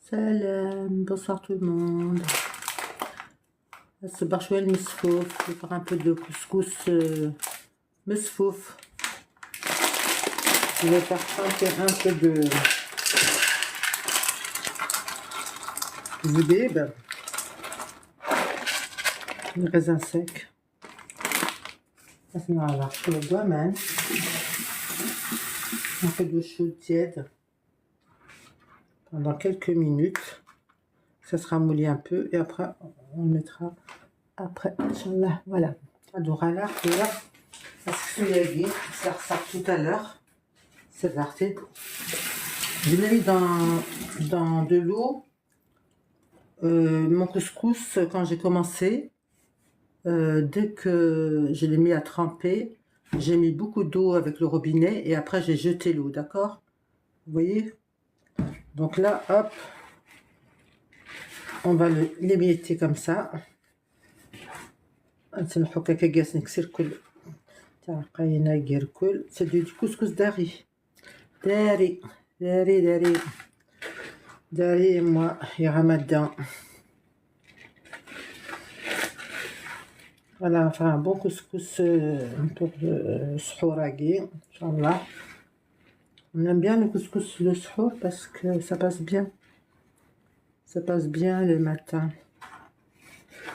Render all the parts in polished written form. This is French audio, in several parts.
Salam, bonsoir tout le monde. C'est Barchouel Misfouf. Je vais faire un peu de couscous Misfouf. Je vais faire tremper un peu de zbib, le raisin sec. Voilà, je le bois même. Un peu d'eau chaude tiède pendant quelques minutes. Ça sera mouli un peu et après on mettra après, Inch'Allah, voilà. Alors à l'heure que là, ça ressort tout à l'heure. C'est parti. Je l'ai mis dans de l'eau. Mon couscous, quand j'ai commencé, dès que je l'ai mis à tremper, j'ai mis beaucoup d'eau avec le robinet et après j'ai jeté l'eau, d'accord? Vous voyez? Donc là, hop, on va l'émietter comme ça. C'est du couscous dari. Dari, moi, et Ramadan. Voilà, enfin un bon couscous pour le shouragui, Inch'Allah. On aime bien le couscous le shour parce que ça passe bien. Ça passe bien le matin.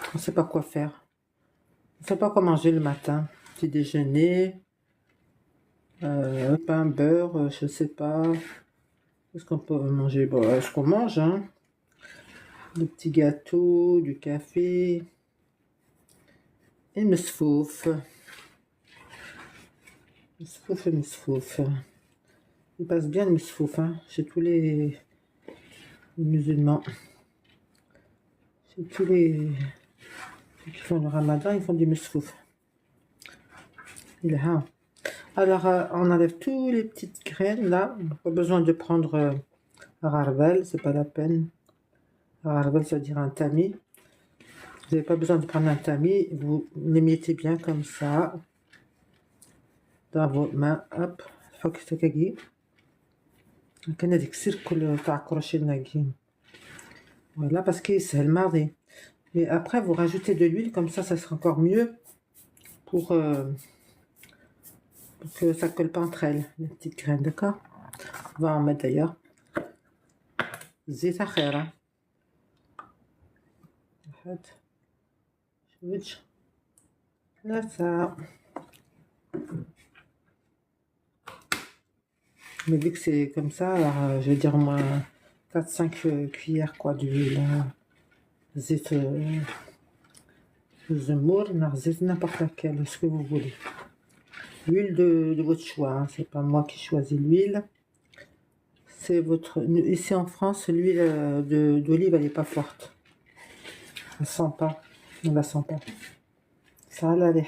On ne sait pas quoi faire. On ne sait pas quoi manger le matin. Petit déjeuner, pain, beurre, je ne sais pas. Qu'est-ce qu'on peut manger? Bon, ce qu'on mange, hein. Des petits gâteaux, du café. Et mesfouf. Mesfouf et mesfouf. Il passe bien le mesfouf, hein, chez tous les musulmans. Chez tous les ceux qui font le ramadan, ils font du mesfouf. Alors, on enlève toutes les petites graines là. Pas besoin de prendre rarvel, c'est pas la peine. Rarvel, ça veut dire un tamis. Vous n'avez pas besoin de prendre un tamis. Vous l'émiettez bien comme ça dans vos mains. Hop, voilà, parce que c'est le mardi. Et après, vous rajoutez de l'huile, comme ça sera encore mieux pour que ça colle pas entre elles, les petites graines, d'accord? On va en mettre d'ailleurs. Zita khaira. Là, ça. Mais vu que c'est comme ça, alors je vais dire au moins 4-5 cuillères quoi d'huile. Zit zemour, zit n'importe laquelle, ce que vous voulez. L'huile de votre choix, hein. C'est pas moi qui choisis l'huile. C'est votre. Ici en France, l'huile d'olive, elle n'est pas forte. On ne sent pas. On la sent pas. Ça là, les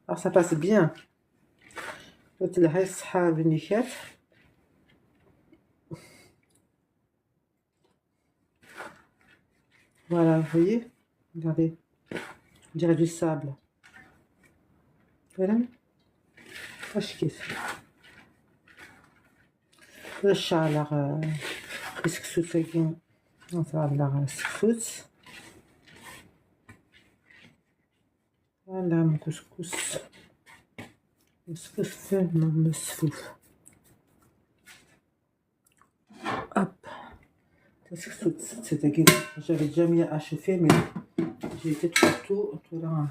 alors ça passe bien. Voilà, vous voyez? Regardez. On dirait du sable. Voilà. واش كيف واش على السكسوسين نطلع السكسوس. Voilà mon couscous. Couscous mesfouf. Hop. C'est-à-dire j'avais déjà mis à chauffer mais j'ai été trop tôt là.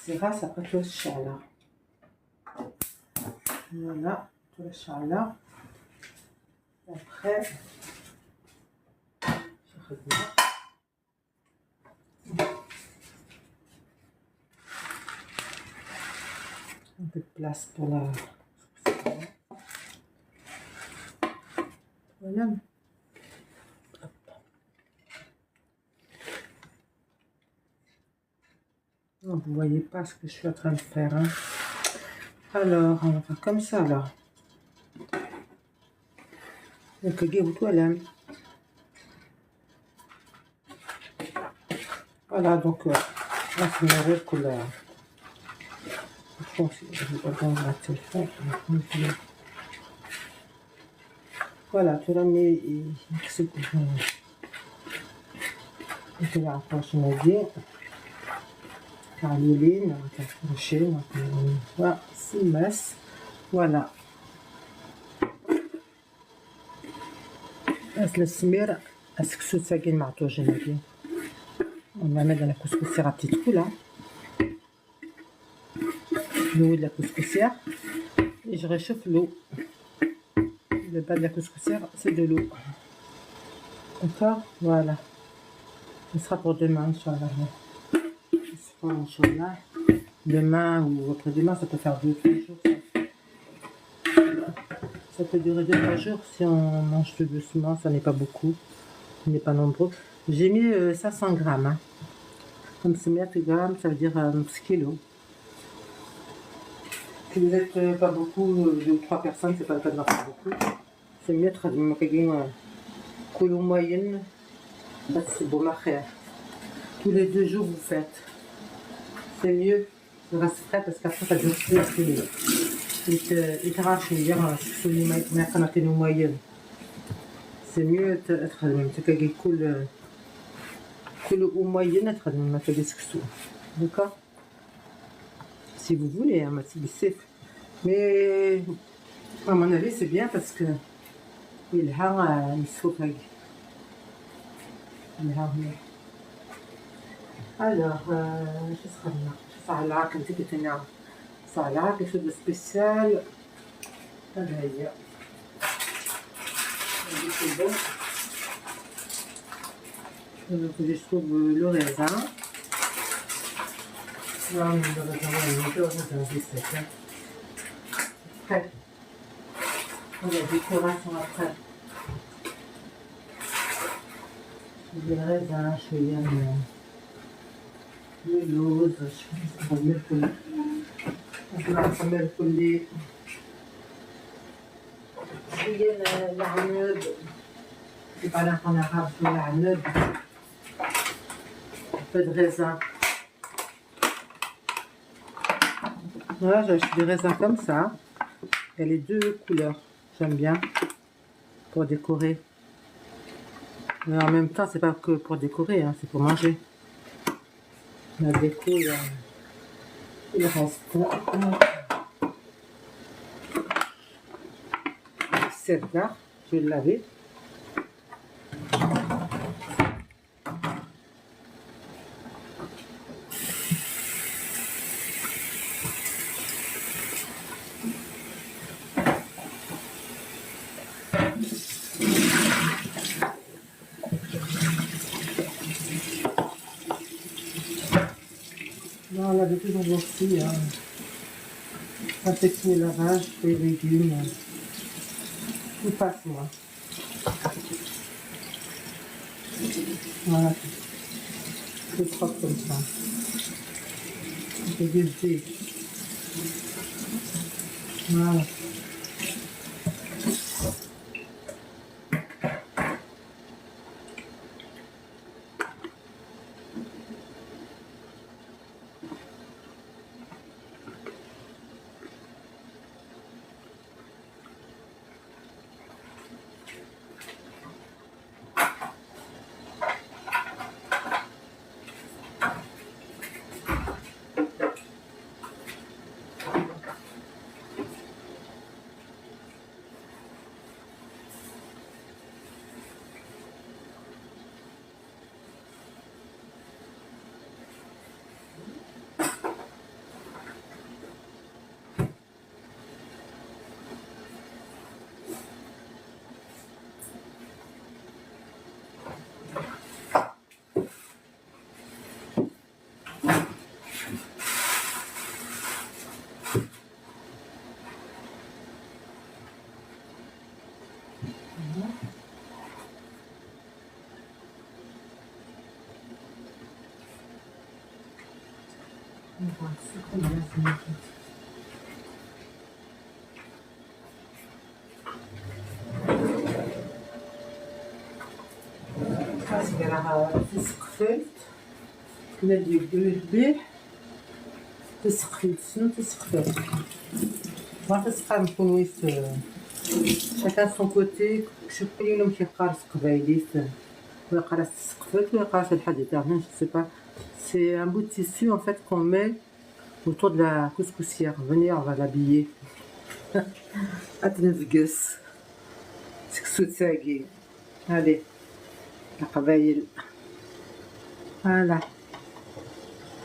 C'est rare, ça peut être chaleur. Voilà, tout le chaleur. Après, je reviens. Un peu de place pour la. Voilà. Non, vous voyez pas ce que je suis en train de faire, hein. Alors, on va faire comme ça, là. Donc, voilà, donc, là, c'est une erreur que là. Je pense que je vais pas prendre la téléphone. Voilà, tu la mets يكسب يطلع عطاش نادي تاع لولين تاع الكروشيه وسماس. فوالا أصل السمير السكسو ساقين معطوجين هادي ونعمل انا كسكسي غادي تدخل نولي لا كسكسيère et je réchauffe l'eau. Le bas de la couscoussière, c'est de l'eau. D'accord? Voilà. Ce sera pour demain, Inch'Allah. Ce sera, Inch'Allah. Demain ou après-demain, ça peut faire 2-3 jours. Ça peut durer 2-3 jours si on mange tout doucement. Ça n'est pas beaucoup. On n'est pas nombreux. J'ai mis 500 grammes. Hein. Comme c'est 100 grammes, ça veut dire 6 kilos. Si vous n'êtes pas beaucoup, 2 ou 3 personnes, c'est pas le cas d'en faire beaucoup. C'est mieux de كلوا moyenne. C'est bon ma frère. Tous les 2 jours vous faites. C'est mieux. Ça reste frais parce qu'après ça durcit plus. يتراش ما كانوا moyenne. C'est mieux تكاكي كل au moyenne تخدم ما تكسكسو. D'accord? Si vous voulez, hein, mais à mon avis c'est bien parce que il a alors je serai là صالة كنت قلت لنا صالة quelque chose de spécial. هذا هي c'est bon. Donc je trouve le raisin. Là, on va regarder après. On va décoration après. Le raisin, je vais dire le lose, je vais mettre le العنب. C'est pas là en arabe, c'est l'عنب. Un peu de raisin. Voilà, j'achète des raisins comme ça. Il y a les 2 couleurs. J'aime bien pour décorer. Mais en même temps, c'est pas que pour décorer, hein, c'est pour manger. La déco, il reste. Celle-là, je vais le laver. Non, on l'avait toujours aussi. Hein. Ça fait tout le lavage, les légumes. Tout passe, moi. Voilà. C'est propre comme ça. C'est dégoûté. Voilà. خاصك راه تسقفلت كنا ديال البيض تسقفلت شنو تسقفلت ما تسقى نكون ويس chacun de son côté. شوف اليوم كيقرا قبايليت ولا قرا السقفات ولا قرا الحديد. Je sais pas. C'est un bout de tissu en fait qu'on met autour de la couscoussière. Venez, on va l'habiller. أتنفقس سكسو تساقي. Allez, القبايل. Voilà.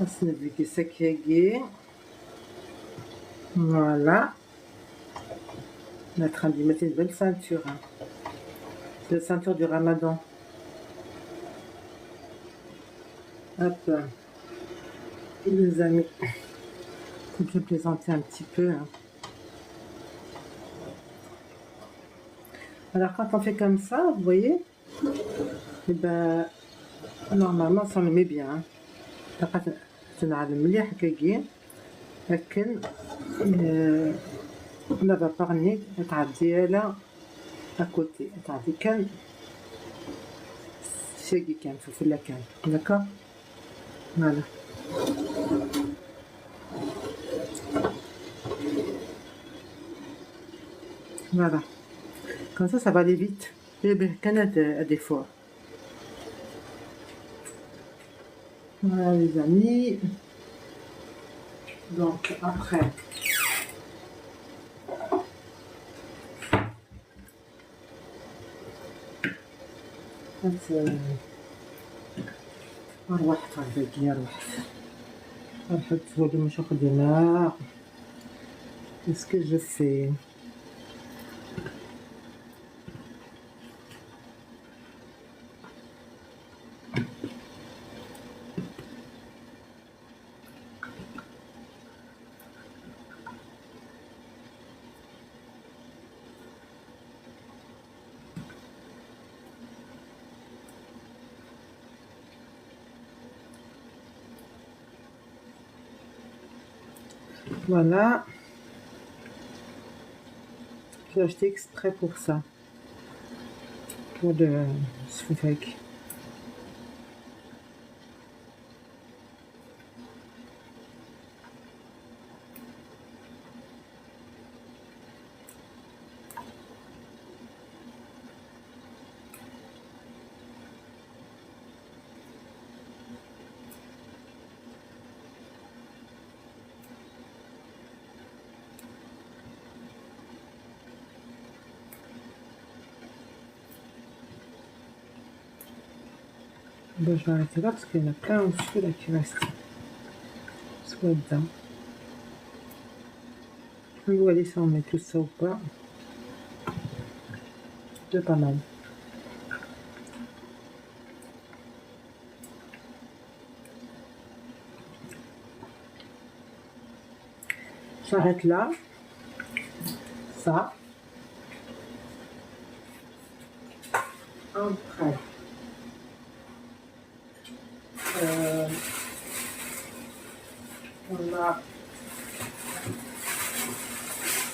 أتنفقس هكاكي. Voilà. Notre de mettre une belle ceinture. Hein. C'est la ceinture du Ramadan. Hop. Et les amis. Faut que je plaisanter un petit peu. Hein. Alors quand on fait comme ça, vous voyez, et ben normalement ça on le met bien. Hein. لكن لا بابارني تعدي على اكوتي تعدي كان شاقي كان فلفله كان داكا فوالا فوالا comme ça va aller vite et bien qu'un à des fois. Voilà les amis, donc après روحت هذاكي روحت رحت ولي مش خدينا اسكو جو في Voilà, j'ai acheté exprès pour ça, pour le sfoufek. Bon, je vais arrêter là parce qu'il y en a plein au-dessus là qui restent. Soit dedans. Je vais voir si on met tout ça ou pas. C'est pas mal. J'arrête là. Ça. Après. On a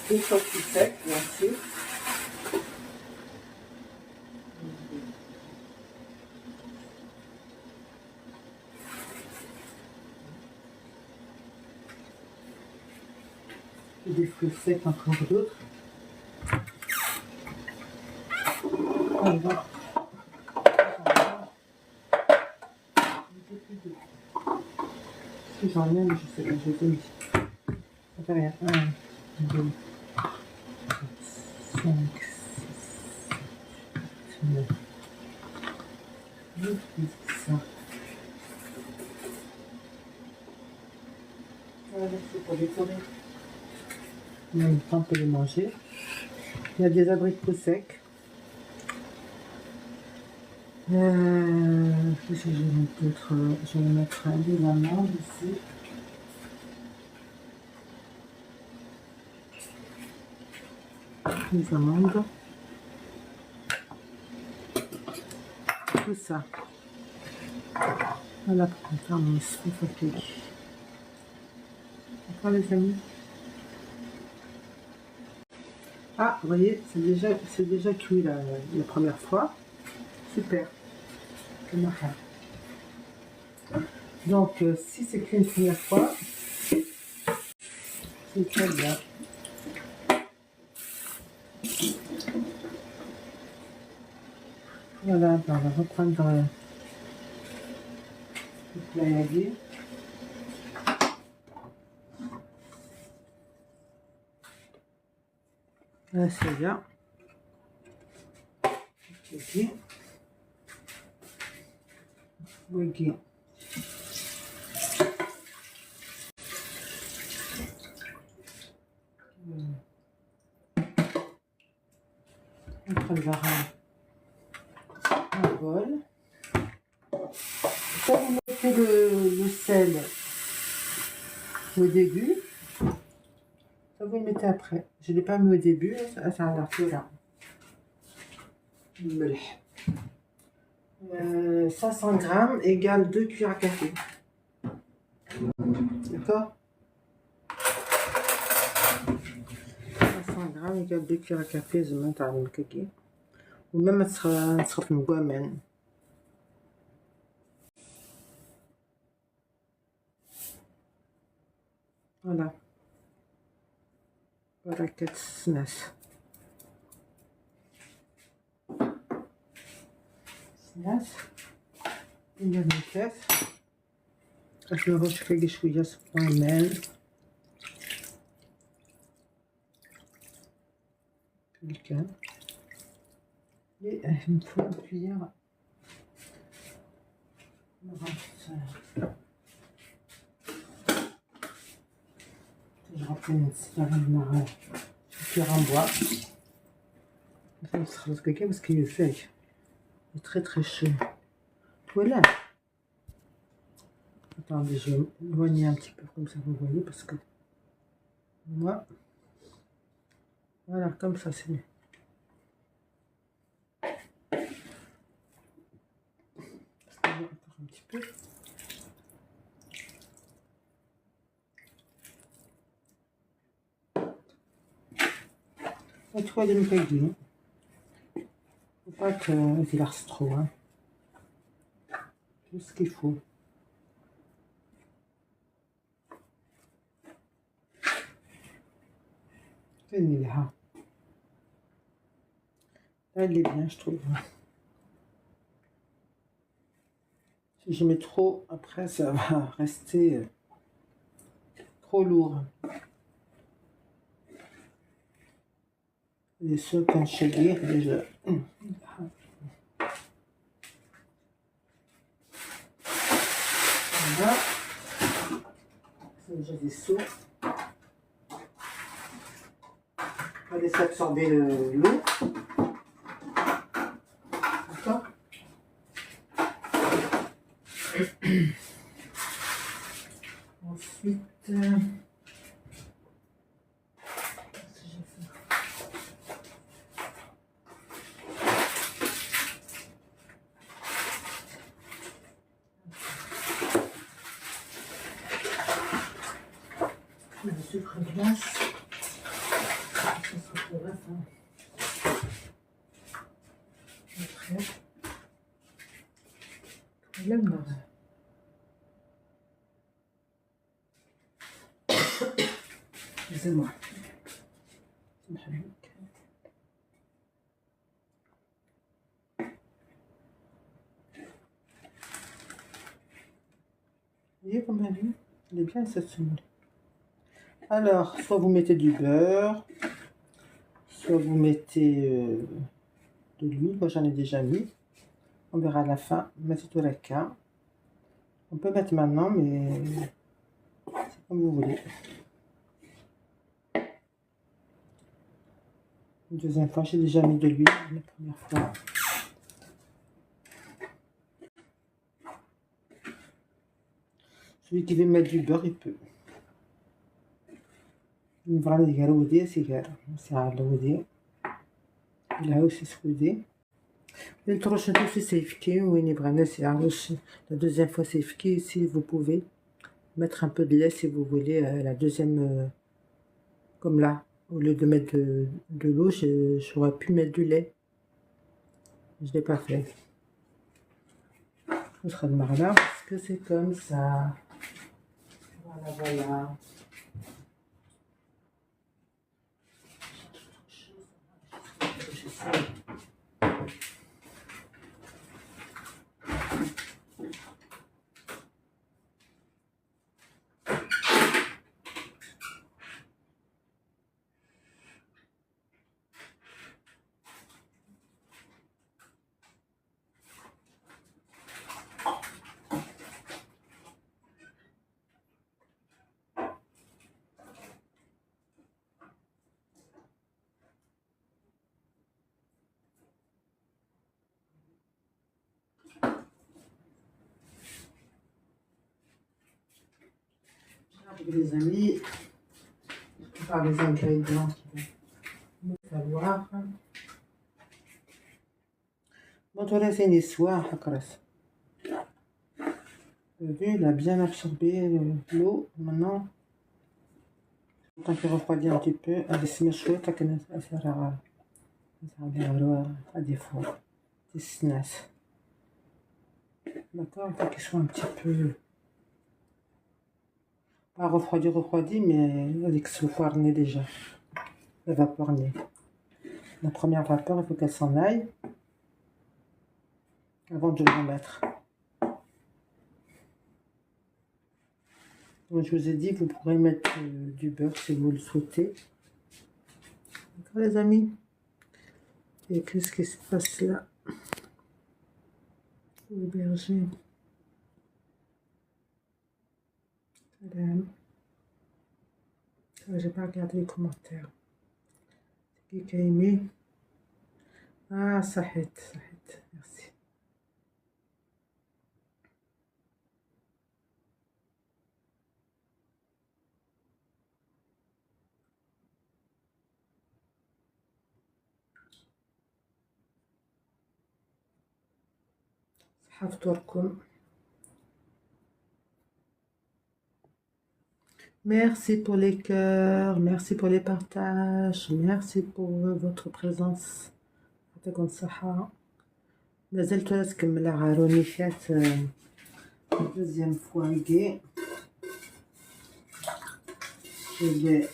des choses plus secs, bien sûr. Et des fruits secs encore d'autres. Voilà. Si j'en ai, mais je sais pas, je les ai mis. Ça fait rien. 1, 2, 5, 6, 7, 9, 8, 10. Voilà, c'est pour décorer. En même temps, on peut les manger. Il y a des abricots secs. Qu'est-ce que je vais mettre d'autre? Je vais mettre des amandes ici. Les amandes. Tout ça. Voilà pour faire mon sfoufek. D'accord les amis? Ah, vous voyez, c'est déjà cuit la première fois. Super. Donc, si c'est cuit une première fois, c'est très bien. Voilà, ben, on va reprendre le playadi. Là, c'est bien. Aqui. Aqui. On prendra un bol. Ça, vous mettez le sel au début. Ça, vous le mettez après. Je ne l'ai pas mis au début, ça a l'air que là. 500 grammes égale 2 cuillères à café. D'accord? 500 grammes égale 2 cuillères à café زعما تاع الكاكي ولا ما تسخف مكوامن. Voilà. بركة السناس. السناس ندير الكاس باش نغوش فيه شوية صفران كان il faut une cuillère. Je rappelle une cuillère en bois. Il faut se quelqu'un parce qu'il est sec. Il est très très chaud. Voilà. Attendez, je vais éloigner un petit peu comme ça, vous voyez, parce que moi, voilà, comme ça, c'est mieux. Un petit peu. Et tu vois, de il faut pas qu'il reste trop, hein. Tout ce qu'il faut. Là, elle est bien, je trouve. Si je mets trop, après, ça va rester trop lourd. Les sauts quand je lire déjà. Voilà. C'est déjà des sauts. On va laisser absorber l'eau. D'accord. Ensuite, le sucre glace. Ça sera pour la fin. Après, le marin. Excusez-moi. Vous voyez comme elle est? Elle est bien cette semoule. Alors, soit vous mettez du beurre, soit vous mettez de l'huile. Moi, j'en ai déjà mis. On verra à la fin. Mettez tout la carte. On peut mettre maintenant, mais c'est comme vous voulez. Une deuxième fois, j'ai déjà mis de l'huile la première fois. Celui qui veut mettre du beurre, il peut. نبغى ندير ودي سيجارة ساعة الودي العوش سودي التروش هادو سيفكي وين يبغى الناس يعوش la deuxième fois سيفكي si vous pouvez mettre un peu de lait si vous voulez la deuxième comme là au lieu de mettre de l'eau j'aurais pu mettre du lait je l'ai pas fait ce sera de marla parce que c'est comme ça voilà voilà. les amis, je prépare les ingrédients qu'il va falloir. Bon, voilà, c'est une histoire. Vous avez vu, il a bien absorbé l'eau. Maintenant, tant qu'il refroidit un petit peu, elle se chouette à des fois, des snacks. D'accord, il faut qu'il soit un petit peu, pas refroidi, mais avec ce nez déjà, la vapeur nez. La première vapeur, il faut qu'elle s'en aille avant de le remettre. Donc, je vous ai dit, vous pourrez mettre du beurre si vous le souhaitez. D'accord, les amis? Et qu'est-ce qui se passe là? Le berger. J'ai pas regardé les commentaires. C'est qui a aimé? Ah, Sahet, merci. حفظكم. Merci pour les cœurs, merci pour les partages, merci pour votre présence. يعطيكم الصحة. مازلت نكمل عاروني فات deuxième fois gay. Je vais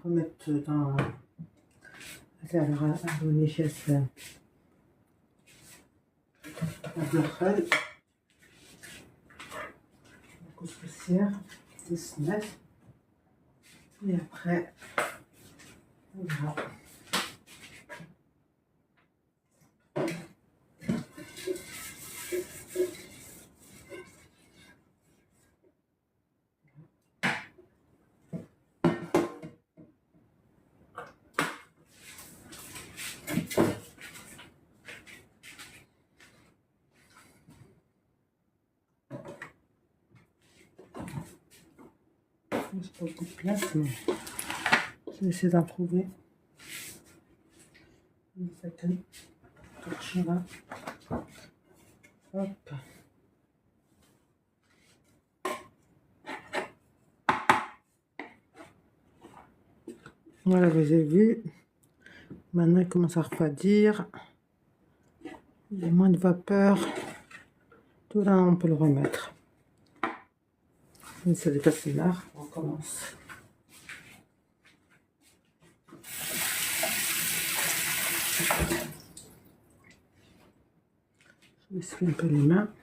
remettre dans عاروني فات الدخل poussière, des snacks. Et après, voilà. C'est pas beaucoup de place, mais je vais essayer d'en trouver. Une seconde. Hop. Voilà, vous avez vu. Maintenant, il commence à refroidir. Il y a moins de vapeur. Tout là, on peut le remettre. Ça dépasse l'art. On commence. Je m'essuie un peu les mains.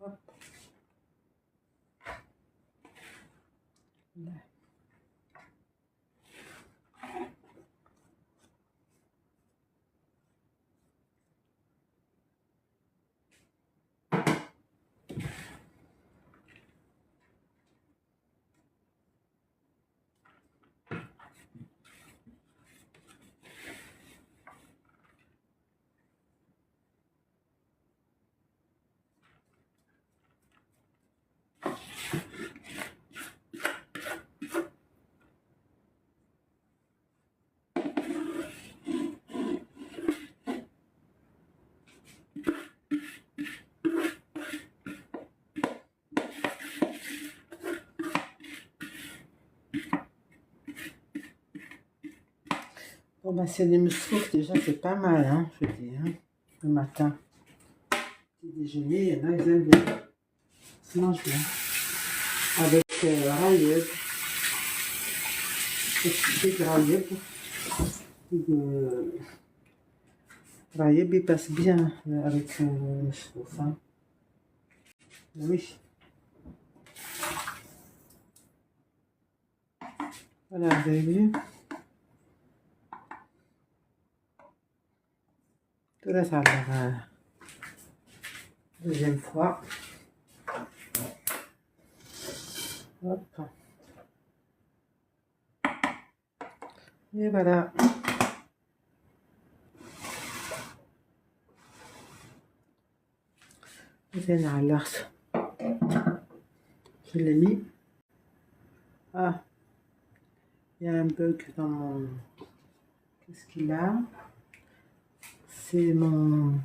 Hop. Là. Bon, bah, c'est des muscles, déjà, c'est pas mal, hein, je dis, hein, le matin. Petit déjeuner, il y en a, ils aiment bien. Ça se mange bien. Avec railleuse. Petit railleuse. Railleuse, il passe bien avec le chauffe, hein. Oui. Voilà, vous avez vu. Tout là, ça a l'air deuxième fois. Hop. Et voilà. زين علقت. Je l'ai mis. Ah, il y a un bug dans mon... Qu'est-ce qu'il a? C'est mon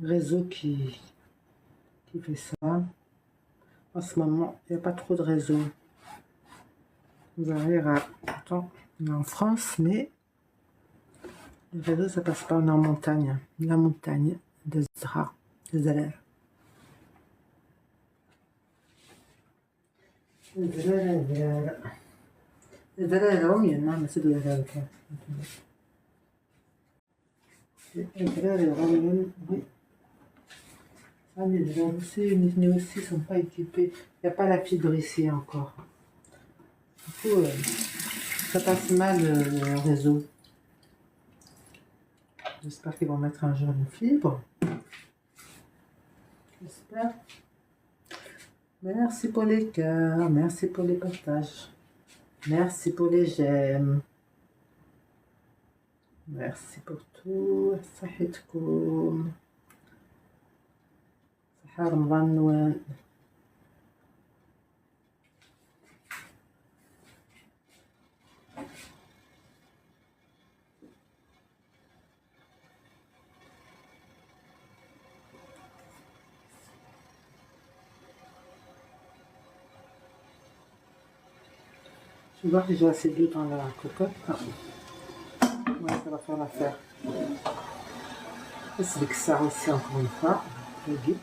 réseau qui fait ça. En ce moment, il n'y a pas trop de réseau. Vous allez attends, on est en France, mais le réseau, ça passe pas. On est en montagne. La montagne de Zra, de Zalal. الزلال العمي نعم سيدو الزلال الزلال العمي ah, les Zalal aussi sont pas équipés. Il n'y a pas la fibre ici encore. Du coup, ça passe mal le réseau. J'espère qu'ils vont mettre un jour une fibre. J'espère. Merci pour les cœurs, merci pour les partages, merci pour les j'aime, merci pour tout. صحتكم صحة رمضان نوان. Je vais voir si j'ai assez d'eau dans la cocotte. Ah. Ouais, ça va faire l'affaire. C'est que ça aussi encore une fois. Le guide.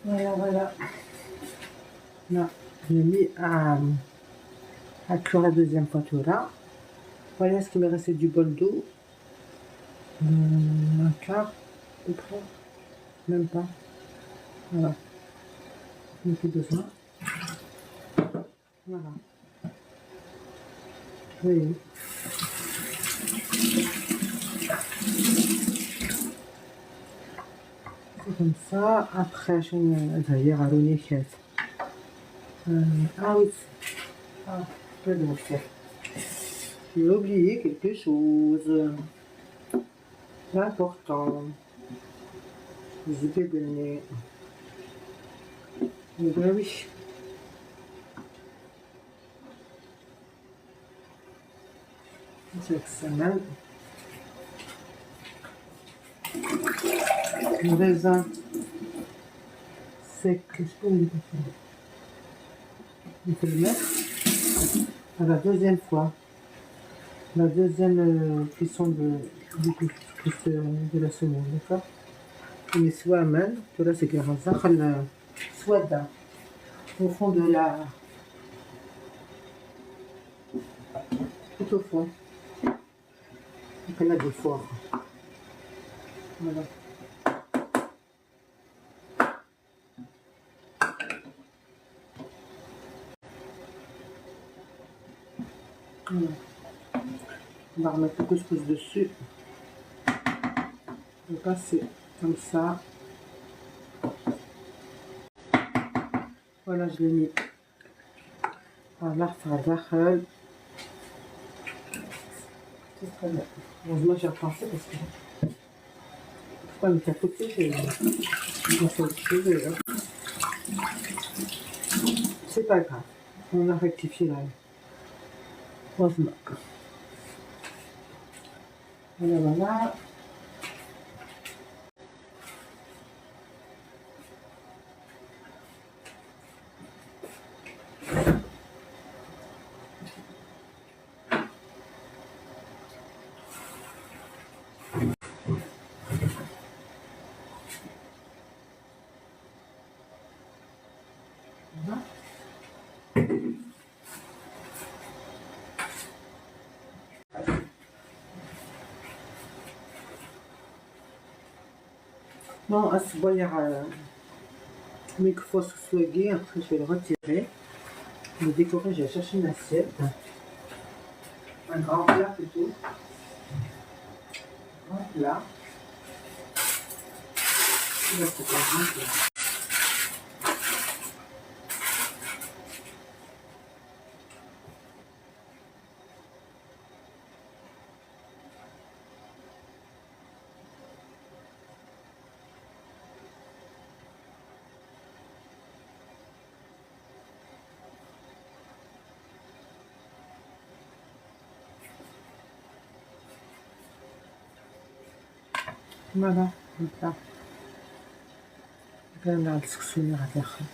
Voilà. Là, je l'ai mis à cuire la deuxième fois tout là. Voilà ce qui m'est resté du bol d'eau. Un quart, à peu près. Même pas. Voilà. Je n'ai plus besoin. Voilà. Oui. C'est comme ça. Après, je vais dire à l'uniquette. Ah oui. Ah, je peux le faire. J'ai oublié quelque chose d'important. Je vais donner. Eh bien oui. C'est excellent. Le raisin sec, je peux le faire. Il faut le mettre à la deuxième fois. La deuxième cuisson de la semoule, d'accord? Mais soit mal, que là c'est que soit au fond de la. Tout au fond. Donc elle a des foires. Voilà. Voilà. On va remettre le couscous dessus. On va passer comme ça. Voilà, je l'ai mis. Voilà, ça va dakhel. C'est très bien. Heureusement, j'ai repensé parce que. Pourquoi mettre à côté, c'est pas grave. On a rectifié là. Heureusement. Voilà, voilà. Bon, à ce boire, mais qu'il faut se souhaiter, après je vais le retirer. Le décorer, je vais chercher une assiette. Un grand plat plutôt. Un grand plat. Là, c'est pas grand plat. Voilà, comme ça. كان السكسوني على الآخر.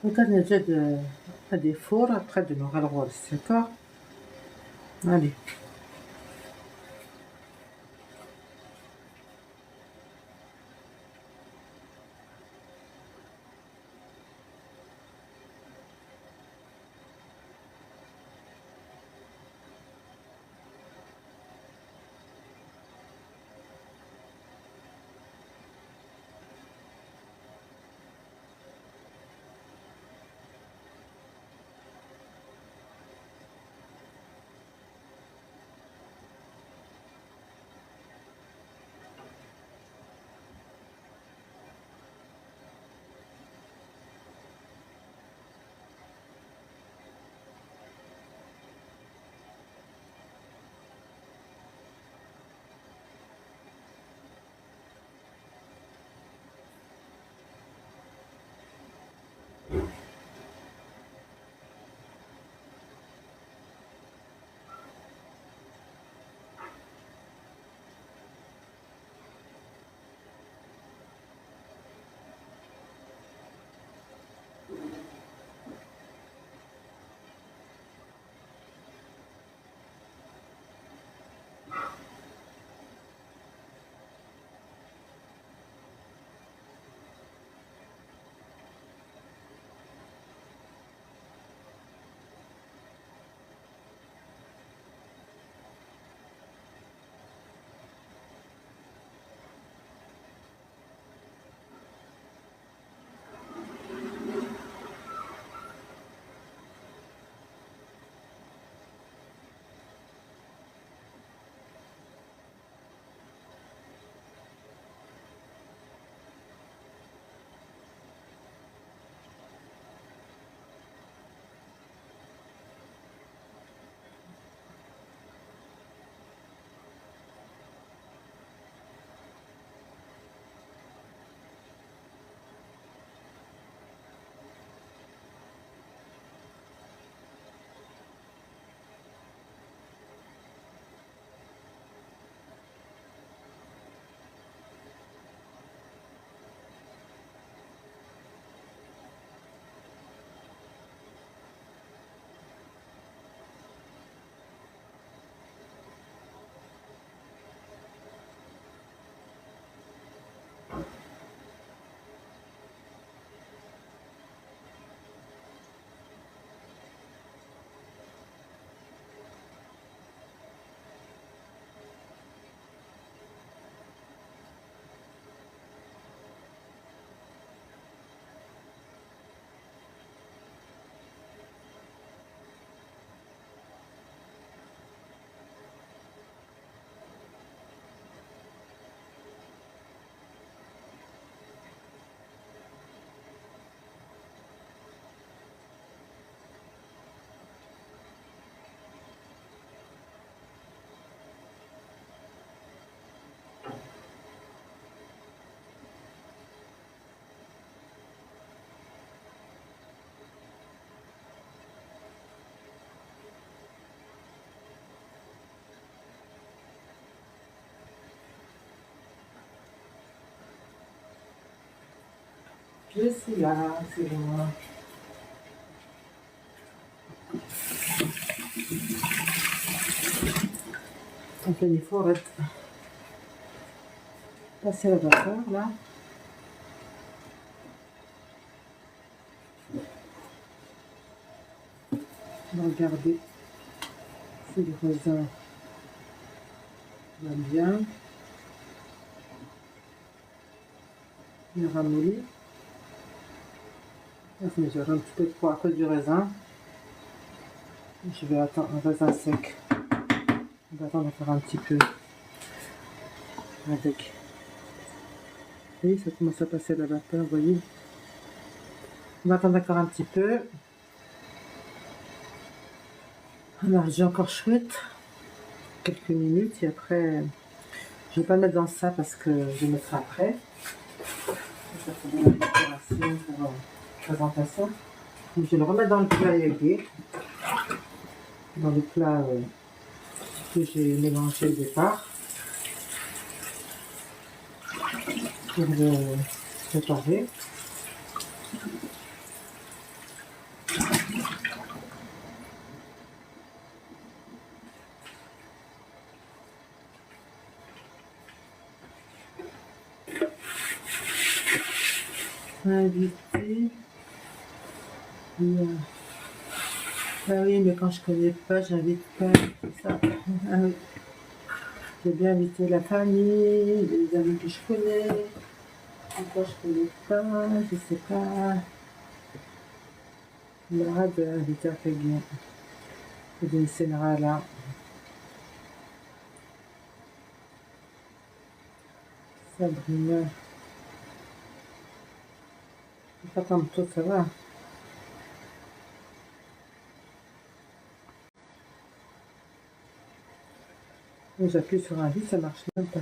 وكنجد des fours après de nos rôles, d'accord? Allez. Je suis là, c'est moi. On fait des fourrettes. Passer la vapeur là. Regardez, c'est le raisin va bien. Il ramollit. Là, je mesure un petit peu trop à cause du raisin. Je vais attendre un raisin sec. On va attendre à faire un petit peu avec. Oui, ça commence à passer la vapeur, vous voyez. On va attendre encore un petit peu. Alors, j'ai encore chouette. Quelques minutes et après, je vais pas le mettre dans ça parce que je le mettrai après. Ça, c'est bien la préparation pour la présentation. Donc, je vais le remettre dans le plat égayer. Dans le plat que j'ai mélangé au départ. Pour le préparer. Inviter. Ah oui, mais quand je connais pas, j'invite pas. Ça. Ah oui. J'ai bien invité la famille, les amis que je connais. Encore je connais pas, je sais pas. Lara de inviter à bien. Et de Senra là. Sabrina. C'est pas comme toi, ça va. J'appuie sur un vis, ça marche même pas.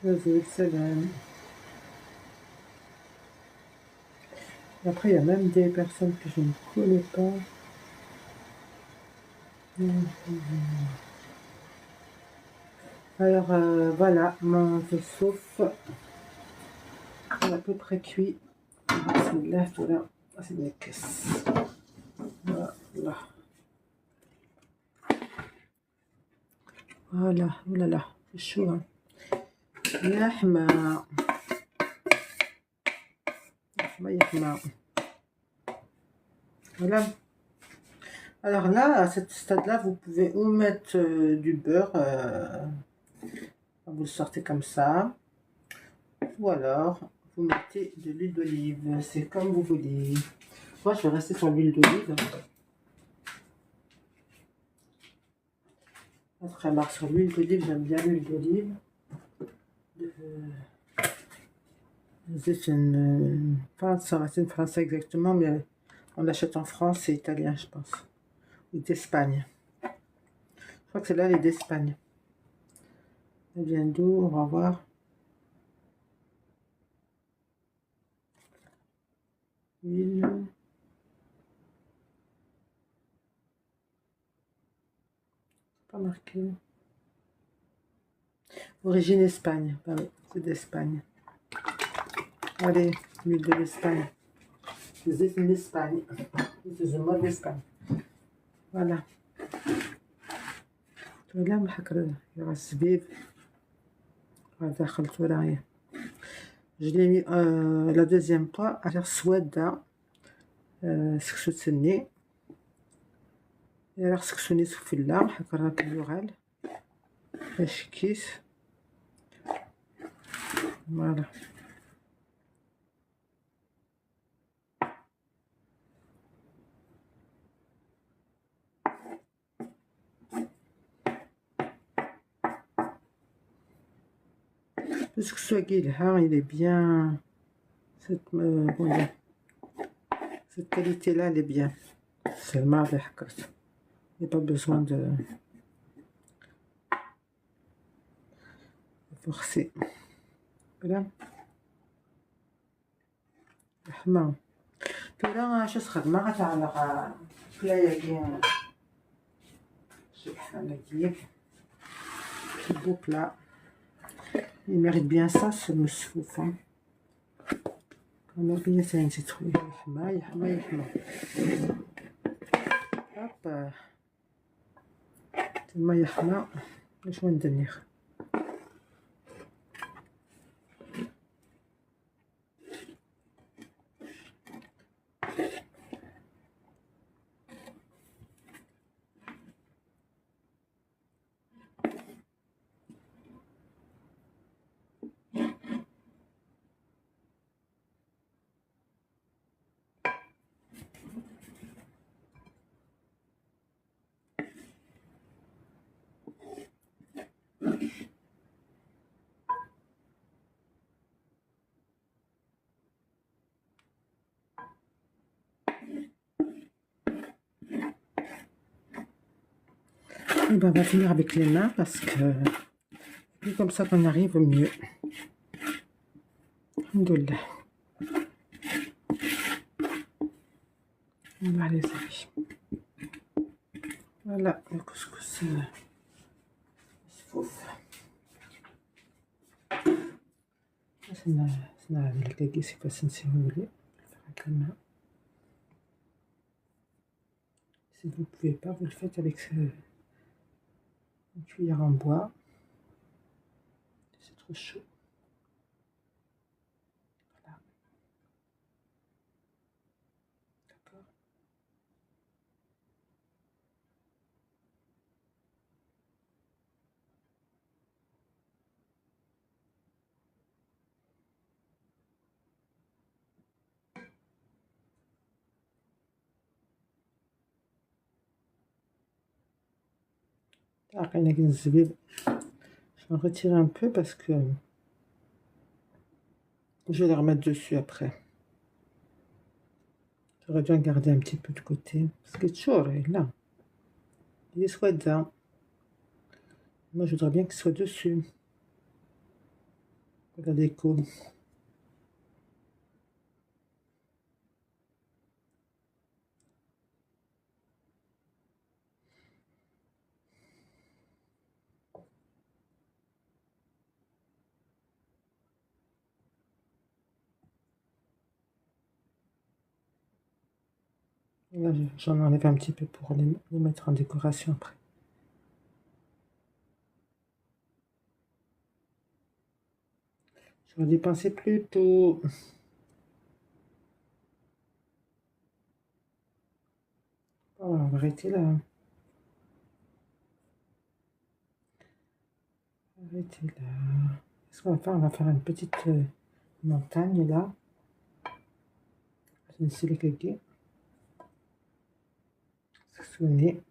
Vas-y, salam. Après, il y a même des personnes que je ne connais pas. Alors, voilà, mon sauf est à peu près cuit. Bismillah, voilà. C'est des caisses. Voilà. Voilà, oh là là, c'est chaud, hein. Yahma. Yahma. Voilà. Alors là, à ce stade-là, vous pouvez ou mettre du beurre, vous le sortez comme ça, ou alors vous mettez de l'huile d'olive, c'est comme vous voulez. Moi, je vais rester sur l'huile d'olive. Après, marque sur l'huile d'olive, j'aime bien l'huile d'olive. C'est une... Pas Sarracine français exactement, mais on l'achète en France, c'est italien, je pense. Ou d'Espagne. Je crois que celle-là, elle est d'Espagne. Elle vient d'où? On va voir. Huile. Pas marqué. Origine Espagne. Ah oui, c'est d'Espagne. Allez, l'huile de l'Espagne. C'est une d'Espagne. C'est une mode d'Espagne. Voilà. ولا محكرة راه الزبيب راه دخلت ورايا. Je l'ai mis la deuxième fois à faire سوادة سكسو تسني راه سكسوني سفلة حكا راه كيوغال باش كيس. فوالا le سكسو كيلها il est bien cette qualité là elle est bien seulement اللي حكرت. Il n'y a pas besoin de forcer. Voilà. الحمام كذا شو خدمة غتعلق بلاياكي شي بحال هكاك beau plat. Il mérite bien ça, ce مسفوف. On a bien ça une citrouille. يحمى hop تما يحمى واش ندير. Et ben, on va finir avec les mains parce que plus comme ça qu'on arrive au mieux. Alhamdoulilah. Voilà les amis. Voilà le couscous. سنعمل الكاكيس كيفاش نسويولي avec la main. Si vous ne pouvez pas, vous le faites avec une cuillère en bois. C'est trop chaud. Voilà. D'accord. Après, je vais en retirer un peu parce que je vais les remettre dessus après. J'aurais dû en garder un petit peu de côté. Parce que chaud, là. Il soit dedans. Moi, je voudrais bien qu'il soit dessus. Pour la déco. Là, j'en enlève un petit peu pour les mettre en décoration après. J'aurais dû penser plus tôt. Oh, on va arrêter là. Arrêtez là. Qu'est-ce qu'on va faire? On va faire une petite montagne là. Je vais laisser les caguer. Sonner.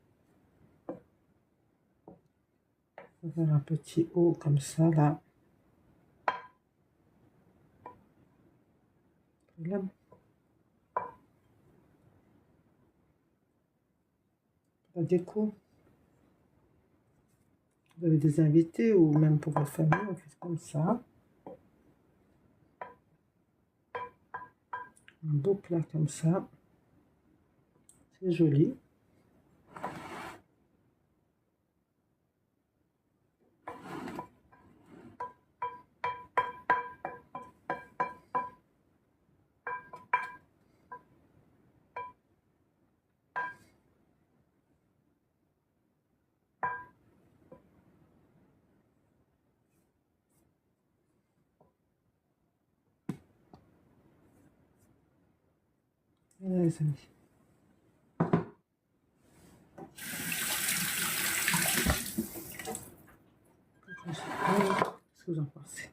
On va faire un petit haut comme ça là. Là. La déco. Vous avez des invités ou même pour vos familles, on fait comme ça. Un beau plat comme ça. C'est joli. Voilà les amis. Qu'est-ce que vous en pensez?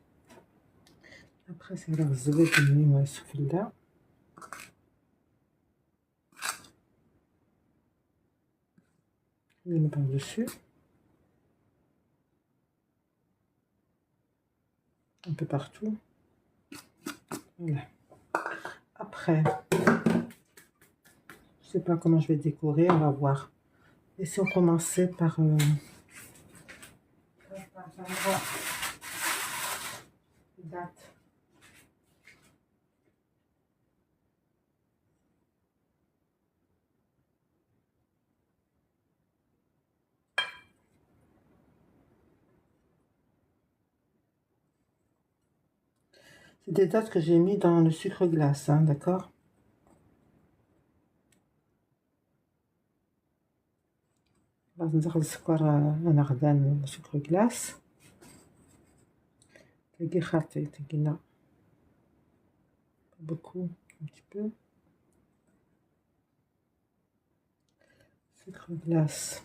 Après, c'est la zbedni sur celui-là. Je vais le mettre par-dessus. Un peu partout. Voilà. Après, je sais pas comment je vais décorer, on va voir. Et si on commençait par date. C'est des dates que j'ai mis dans le sucre glace, hein, d'accord? باش ندخل السكر نغدان sucre glace. تلاقي خاطي تلاقينا beaucoup, un petit peu. Sucre glace.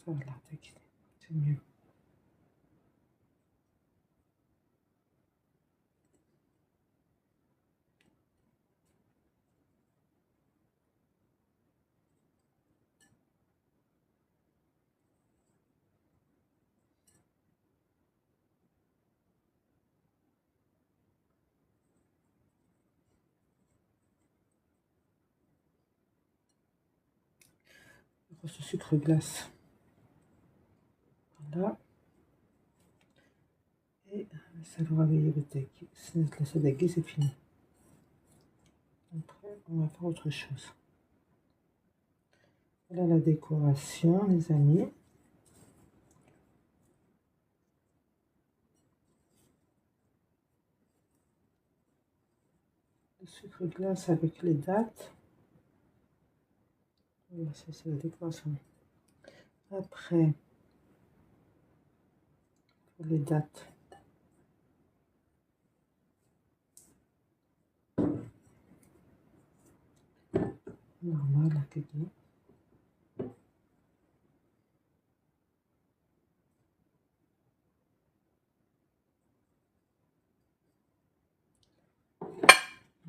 Voilà, c'est mieux. ce sucre glace. Voilà. Et ça va c'est fini. Après, on va faire autre chose. Voilà la décoration, les amis. Le sucre glace avec les dates. Voilà, c'est la décoration. Après, pour les dates. Normal, la cadeau.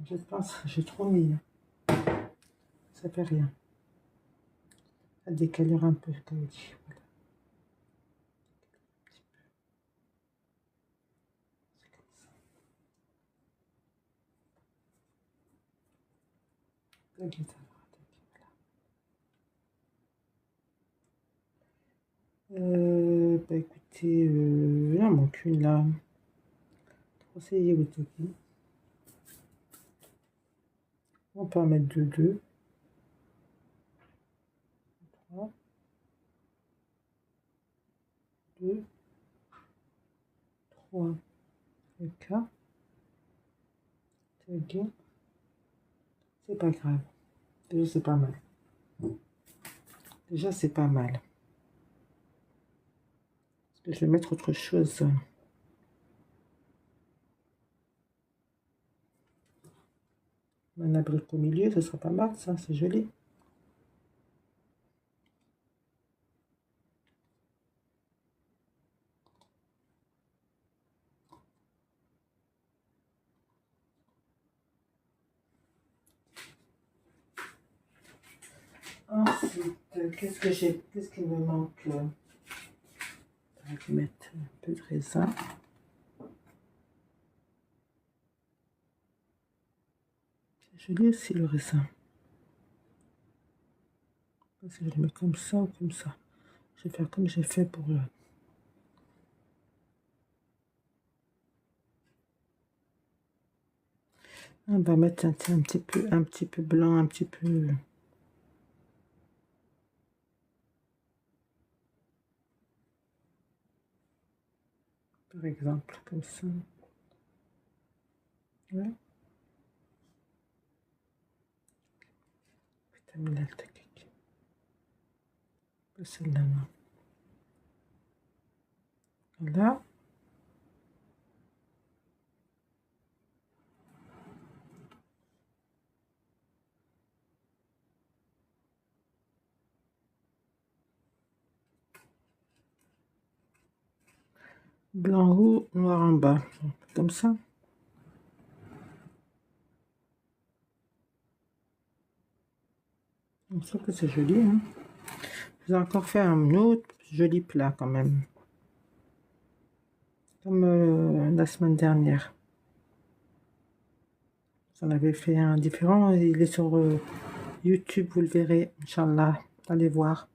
Je pense que j'ai trop mis. Ça fait rien. Ça décalera un peu, comme dit. Voilà. La guitare. Bah écoutez, il en manque une là. Conseiller Wotoki. On peut en mettre deux. 3, 2, 3, et 4. C'est pas grave. Déjà, c'est pas mal. Déjà, c'est pas mal. Parce que je vais mettre autre chose. Un abric au milieu, ce sera pas mal, ça, c'est joli. Ensuite, qu'est-ce qu'il me manque? Je vais mettre un peu de raisin. C'est joli aussi le raisin. Est-ce que je le mets comme ça ou comme ça? Je vais faire comme j'ai fait pour le... On va mettre un petit peu blanc, un petit peu... Par exemple, comme ça. Ouais. Vitamine Altakic. Celle-là, non. Voilà. Blanc haut, noir en bas. Comme ça. Je trouve que c'est joli. Hein. J'ai encore fait un autre joli plat quand même. Comme la semaine dernière. J'en avais fait un différent. Il est sur YouTube, vous le verrez. Inch'Allah. Allez voir.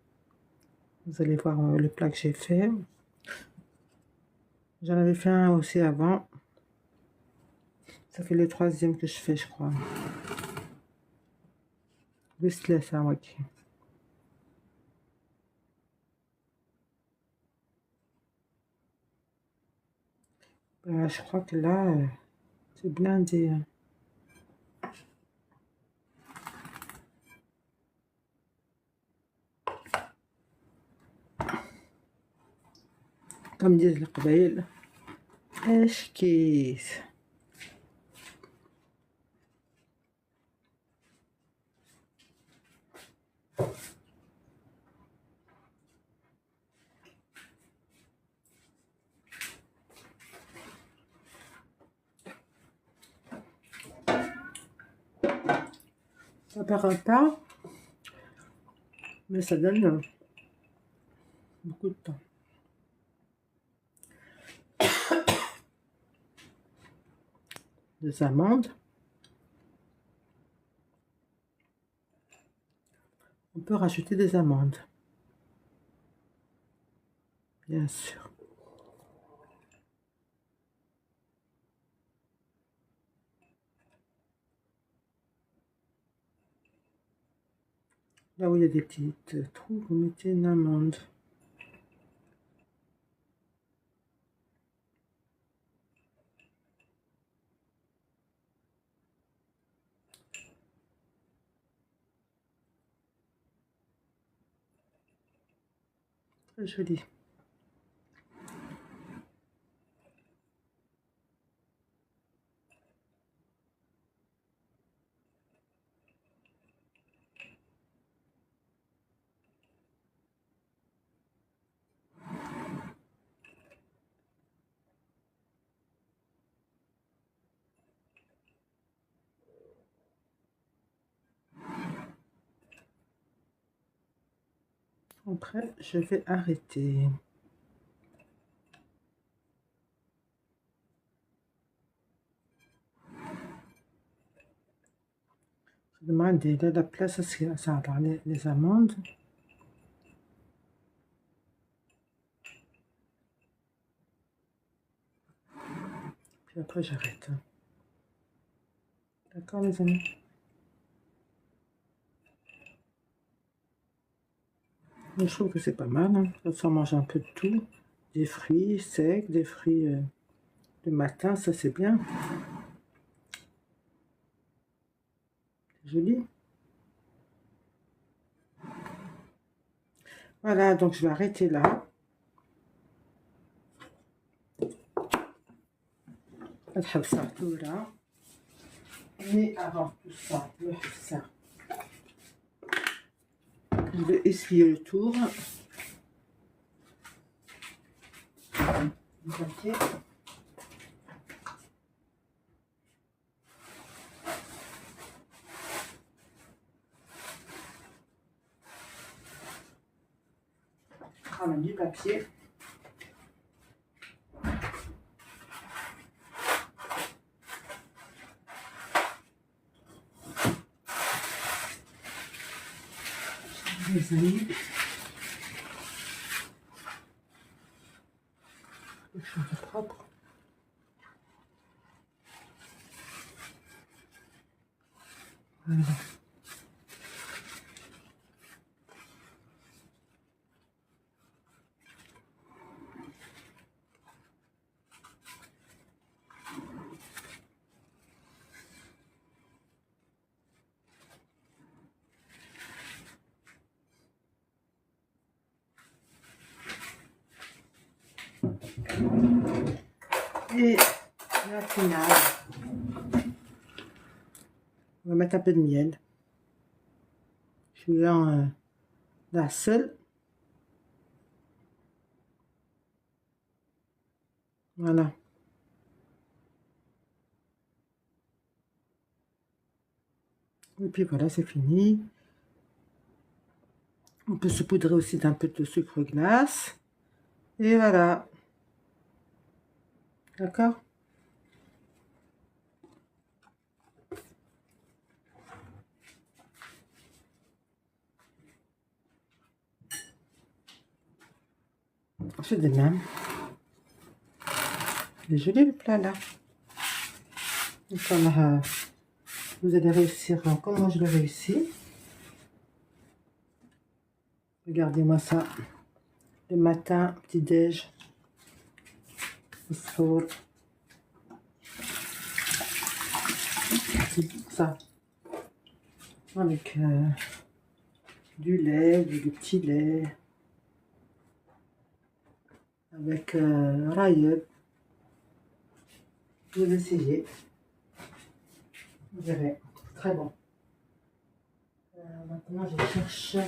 Vous allez voir le plat que j'ai fait. J'en avais fait un aussi avant. Ça fait le 3e que je fais, je crois. Juste ça, ok. Je crois que là, c'est blindé. Hein. Comme disent les Qabaïl, Eshkis. Ça paraît pas, mais ça donne beaucoup de temps. Des amandes. On peux rajouter des amandes. Bien sûr. Là où il y a des petites trous, vous mettez une amande. Très joli. Après, je vais arrêter. Je demande de la place à ça, les amandes. Puis après, j'arrête. D'accord, les amis? Je trouve que c'est pas mal. Hein. Ça mange un peu de tout. Des fruits secs, des fruits le matin, ça c'est bien. Joli. Voilà, donc je vais arrêter là. Mais avant tout ça, je vais essuyer le tour. Du papier. Je ramène du papier. Les amis. Quelque chose de propre. Voilà. Et la finale, on va mettre un peu de miel. Je suis dans la seule. Voilà. Et puis voilà, c'est fini. On peut se poudrer aussi d'un peu de sucre glace. Et voilà. D'accord? C'est de même. Il est joli le plat là. Donc, vous allez réussir comme moi je l'ai réussi. Regardez-moi ça. Le matin, petit-déj. Ça. Avec du lait, du petit lait. Avec raïeux. Vous essayez. Vous verrez. Très bon. Maintenant, je cherche.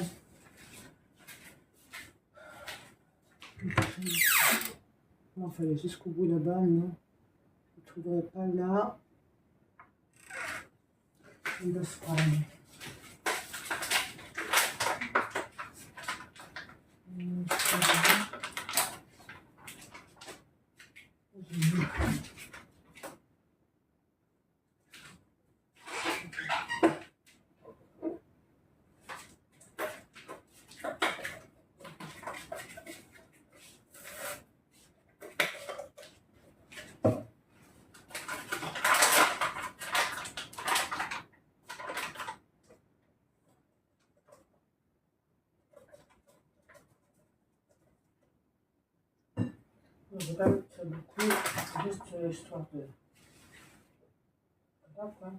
Non, il fallait jusqu'au bout là-bas, non. Je ne trouverai pas là. Il doit se prendre. histoire de... Voilà, quoi.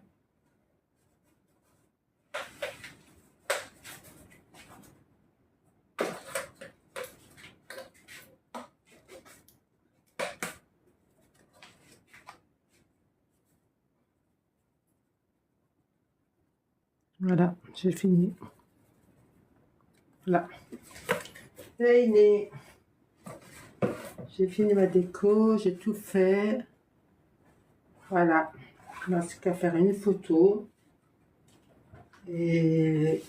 Voilà, j'ai fini. Là. Fini. J'ai fini ma déco, j'ai tout fait. Voilà. Il ne reste qu'à faire une photo. Et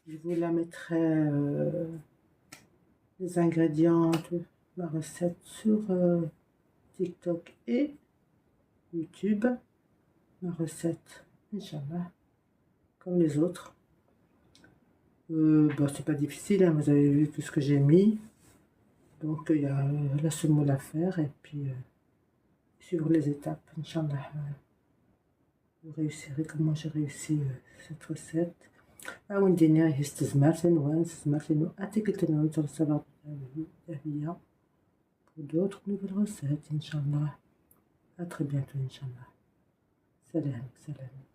je vous la mettrai les ingrédients de ma recette sur TikTok et YouTube. Ma recette, Inch'Allah, comme les autres. Bon, c'est pas difficile, hein, vous avez vu tout ce que j'ai mis. Donc il y a la semoule à faire et puis suivre les étapes, Inch'Allah. Vous réussirez comme moi j'ai réussi cette recette. عندنا هي استزمرت لأنه أعتقد أنه نتوصل هي pour d'autres nouvelles recettes, Inch'Allah. À très bientôt, Inch'Allah. Salam, salam.